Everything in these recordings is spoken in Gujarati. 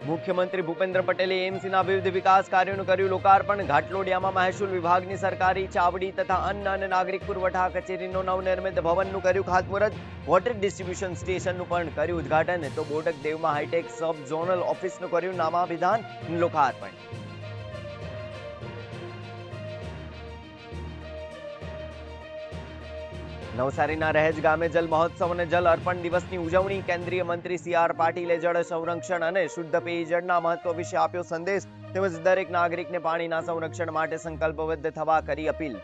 મુખ્યમંત્રી ભૂપેન્દ્ર પટેલે એએમસીના વિવિધ વિકાસ કાર્યોનું કર્યું લોકાર્પણ. ઘાટલોડિયામાં મહેસૂલ વિભાગની સરકારી ચાવડી તથા અન્ન અને નાગરિક પુરવઠા કચેરીનો નવનિર્મિત ભવનનું કર્યું ખાતમુહૂર્ત. વોટર ડિસ્ટ્રીબ્યુશન સ્ટેશનનું પણ કર્યું ઉદ્ઘાટન. તો બોડક દેવમાં હાઈટેક સબ ઝોનલ ઓફિસનું કર્યું નામાભિધાન લોકાર્પણ. નવસારીના રહેજ ગામે જલ મહોત્સવ અને જલ અર્પણ દિવસની ઉજવણી. કેન્દ્રીય મંત્રી CR પાટીલે જળ સંરક્ષણ અને શુદ્ધ પેયજળના મહત્વ વિશે આપ્યો સંદેશ. તેમજ દરેક નાગરિકને પાણીના સંરક્ષણ માટે સંકલ્પબદ્ધ થવા કરી અપીલ.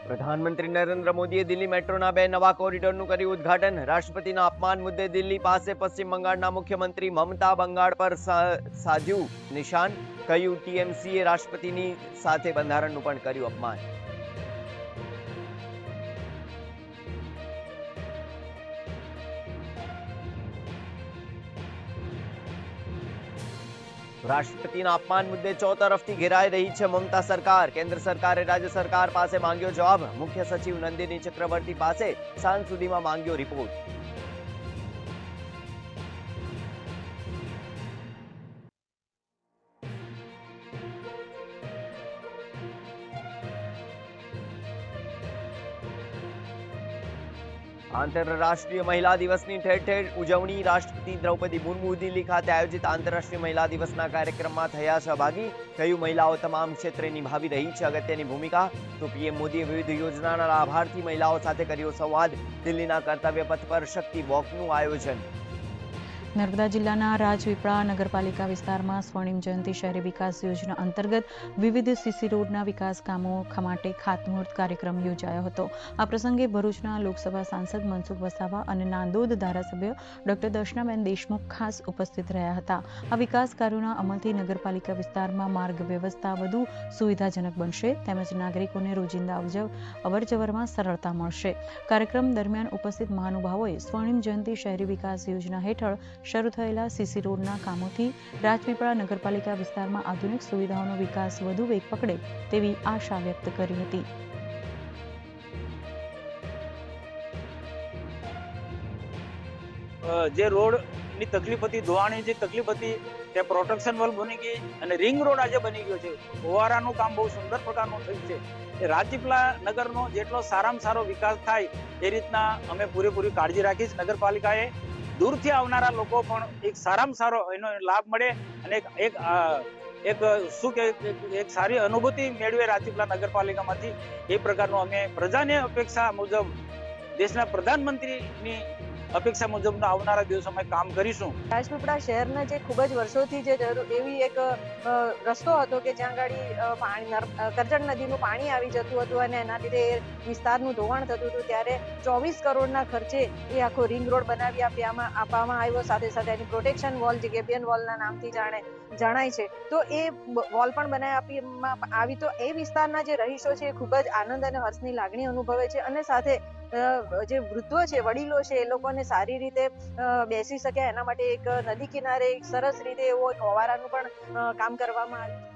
પ્રધાનમંત્રી નરેન્દ્ર મોદીએ દિલ્હી મેટ્રોના 2 નવા કોરિડોરનું કર્યું ઉદ્ઘાટન. રાષ્ટ્રપતિના અપમાન મુદ્દે દિલ્હી પાસે પશ્ચિમ બંગાળના મુખ્યમંત્રી મમતા બંગાળ પર સાધ્યું નિશાન. કહ્યું TMCએ રાષ્ટ્રપતિની સાથે બંધારણનું પણ કર્યું અપમાન. રાષ્ટ્રપતિના અપમાન મુદ્દે ચોતરફથી ઘેરાઈ રહી છે મમતા સરકાર. કેન્દ્ર સરકારે રાજ્ય સરકાર પાસે માંગ્યો જવાબ. મુખ્ય સચિવ નંદિની ચક્રવર્તી પાસે સાંજ સુધીમાં માંગ્યો રિપોર્ટ. આંતરરાષ્ટ્રીય મહિલા દિવસની ઠેર ઠેર ઉજવણી. રાષ્ટ્રપતિ દ્રૌપદી મુર્મુ દિલ્હી ખાતે આયોજિત આંતરરાષ્ટ્રીય મહિલા દિવસના કાર્યક્રમમાં થયા સહભાગી. કહ્યું મહિલાઓ તમામ ક્ષેત્રે નિભાવી રહી છે અગત્યની ભૂમિકા. તો PM મોદીએ વિવિધ યોજનાના લાભાર્થી મહિલાઓ સાથે કર્યો સંવાદ. દિલ્હીના કર્તવ્ય પથ પર શક્તિ વોકનું આયોજન. નર્મદા જિલ્લાના રાજપીપળા નગરપાલિકા વિસ્તારમાં સ્વર્ણિમ જયંતિ શહેરી વિકાસ યોજના અંતર્ગત વિવિધ CC રોડના વિકાસ કામો માટે ખાતમુહૂર્ત કાર્યક્રમ યોજાયો હતો. આ પ્રસંગે ભરૂચના લોકસભા સાંસદ મનસુખ વસાવા અને નાંદોદ ધારાસભ્ય ડોક્ટર દર્શનાબેન દેશમુખ ખાસ ઉપસ્થિત રહ્યા હતા. આ વિકાસ કાર્યોના અમલથી નગરપાલિકા વિસ્તારમાં માર્ગ વ્યવસ્થા વધુ સુવિધાજનક બનશે તેમજ નાગરિકોને રોજિંદા અવરજવરમાં સરળતા મળશે. કાર્યક્રમ દરમિયાન ઉપસ્થિત મહાનુભાવોએ સ્વર્ણિમ જયંતિ શહેરી વિકાસ યોજના હેઠળ શરૂ થયેલા CC રોડના કામોથી રાજપીપળા નગરપાલિકા વિસ્તારમાં આધુનિક સુવિધાઓનો વિકાસ વધુ વેગ પકડે તેવી આશા વ્યક્ત કરી હતી. જે રોડની તકલીફ હતી, ધોવાણી જે તકલીફ હતી, તે પ્રોટેક્શન વોલ બની ગઈ અને રિંગ રોડ આજે બની ગયો છે. ફુવારાનું કામ બહુ સુંદર પ્રકારનું થયું છે. એ રાજપીપળા નગરનો જેટલો સારામાં સારો વિકાસ થાય એ રીતના અમે પૂરેપૂરી કાળજી રાખી છે. નગરપાલિકાએ દૂરથી આવનારા લોકો પણ એક સારામાં સારો એનો લાભ મળે અને એક શું કે એક સારી અનુભૂતિ મેળવે રાજપીપળા નગરપાલિકામાંથી. એ પ્રકારનો અમે પ્રજાની અપેક્ષા મુજબ દેશના પ્રધાનમંત્રીની અપેક્ષા મુજબના આવનારા દિવસોમાં કામ કરીશું. રાજપીપળા શહેરના જે ખૂબ જ વર્ષોથી જે એવી એક રસ્તો હતો કે જ્યાં ગાડી પાણી કરજણ નદીનું પાણી આવી જતું હતું અને એના લીધે વિસ્તારનું ધોવાણ થતું હતું. ત્યારે 24 કરોડના ખર્ચે એ આખો રિંગ રોડ બનાવી આપવામાં આવ્યો. સાથે સાથે એની પ્રોટેક્શન વોલ જે ગેબિયન વોલના નામથી જણાય છે તો એ વોલ પણ બનાવી આપવામાં આવી. તો એ વિસ્તારના જે રહીશો છે એ ખૂબ જ આનંદ અને હર્ષની લાગણી અનુભવે છે અને સાથે જે વૃદ્ધો છે, વડીલો છે, એ લોકોને સારી રીતે બેસી શકે એના માટે એક નદી કિનારે એક સરસ રીતે એવો ફવારાનું પણ કામ કરવામાં આવ્યું.